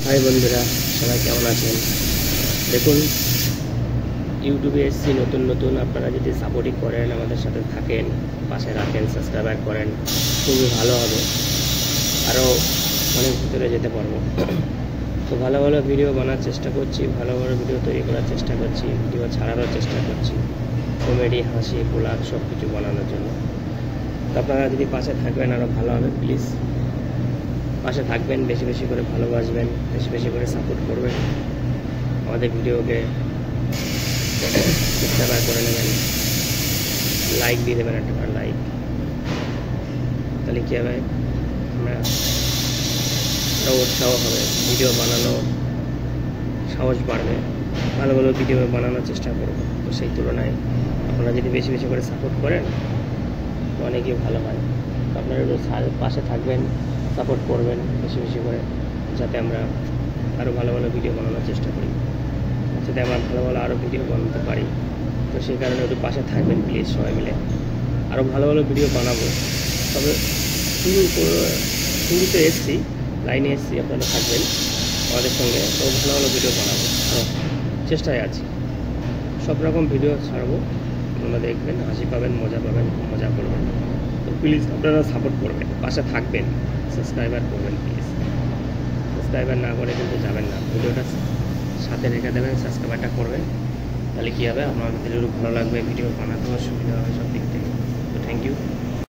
High বন্ধুরা, সবাই কেমন আছেন? দেখুন, ইউটিউবে এসেছি নতুন নতুন। আপনারা যদি সাপোর্টিং করেন, আমাদের সাথে থাকেন, পাশে রাখেন, সাবস্ক্রাইবার করেন, খুবই ভালো হবে। আরও অনেক ভিতরে যেতে পারবো। তো ভালো ভালো ভিডিও বানার চেষ্টা করছি, ভালো ভালো ভিডিও তৈরি করার চেষ্টা করছি, ভিডিও ছাড়ানোর চেষ্টা করছি, কমেডি, হাসি, ব্লগ সব কিছু বানানোর জন্য। তো আপনারা যদি পাশে থাকবেন আরও ভালো হবে। প্লিজ পাশে থাকবেন, বেশি বেশি করে ভালোবাসবেন, বেশি বেশি করে সাপোর্ট করবেন, আমাদের ভিডিওকে সাবস্ক্রাইব করে নেবেন, লাইক দিয়ে দেবেন, একটা লাইক। তাহলে কী হবে, আমরা আরও উৎসাহ হবে, ভিডিও বানানো সাহস বাড়বে, ভালো ভালো ভিডিও বানানোর চেষ্টা করবো। তো সেই তুলনায় আপনারা যদি বেশি বেশি করে সাপোর্ট করেন তো অনেকই ভালো হয়। তো আপনারা একটু পাশে থাকবেন, সাপোর্ট করবেন বেশি বেশি করে, যাতে আমরা আরও ভালো ভালো ভিডিও বানানোর চেষ্টা করি, যাতে আমরা ভালো ভালো আরও ভিডিও বানাতে পারি। তো সেই কারণে একটু পাশে থাকবেন প্লিজ, সবাই মিলে আরও ভালো ভালো ভিডিও বানাবো। তবে শুরুতে এসেছি, লাইনে এসেছি, আপনারা থাকবেন আমাদের সঙ্গে, তো ভালো ভালো ভিডিও বানাবো, আরও চেষ্টায় আছি। সব রকম ভিডিও ছাড়বো, আপনারা দেখবেন, হাসি পাবেন, মজা পাবেন, মজা করবেন। তো প্লিজ আপনারা সাপোর্ট করবেন, পাশে থাকবেন, সাবস্ক্রাইবার করবেন প্লিজ। সাবস্ক্রাইবার না করে কিন্তু যাবেন না, ভিডিওটা সাথে রেখে দেবেন, সাবস্ক্রাইবারটা করবেন। তাহলে কী হবে, আপনার ভিডিও ভালো লাগবে, ভিডিও বানাতেও সুবিধা হবে সব দিক থেকে। তো থ্যাংক ইউ।